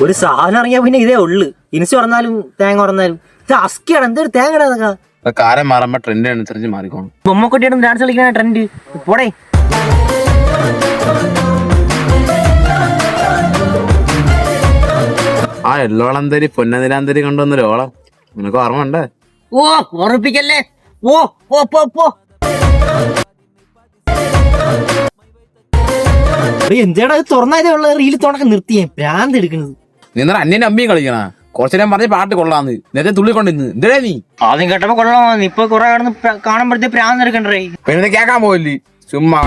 ഒരു സാധനം ഇറങ്ങിയാ പിന്നെ ഇതേ ഉള്ളു. ഇൻസ് പറഞ്ഞാലും തേങ്ങ പറഞ്ഞാലും ഇത് അസ്കിയാണ്. എന്തൊരു തേങ്ങ ഇടാതൊക്കെ. കാലം മാറുമ്പോ ട്രെൻഡ് അനുസരിച്ച് മാറിക്കോണം. ബൊമ്മക്കുട്ടിയുടെ ഡാൻസ് കളിക്കുന്ന ട്രെൻഡ് പോടേ. ആ എല്ലോളന്തരി പൊന്നനിലാന്തരി കൊണ്ടുവന്നൊരു ഓളം നിനക്ക് ഓർമ്മ ഉണ്ട്? ഓ ഓർപ്പിക്കല്ലേ. ഓ ഓ പോ പോ. എന്തേടാ ഇത് തുറന്നതേ ഉള്ള റീല് തോണൊക്കെ നിർത്തിയേ ഭ്രാന്ത് എടുക്കുന്നത്. നീ എന്നാ അന്യന്റെ അമ്മിയും കളിക്കണ കുറച്ചു നേരം പറഞ്ഞ പാട്ട് കൊള്ളാന്ന് നേരത്തെ തുള്ളിക്കൊണ്ടിന്ന് എന്തേ നീ ആദ്യം കേട്ടപ്പോ കൊള്ളാം. ഇപ്പൊ കുറെ കാണുമ്പോഴത്തേ ഭ്രാന്ത് എടുക്കണ്ടേ. പിന്നെ കേക്കാൻ പോയില്ലേ ചുമ്മാ.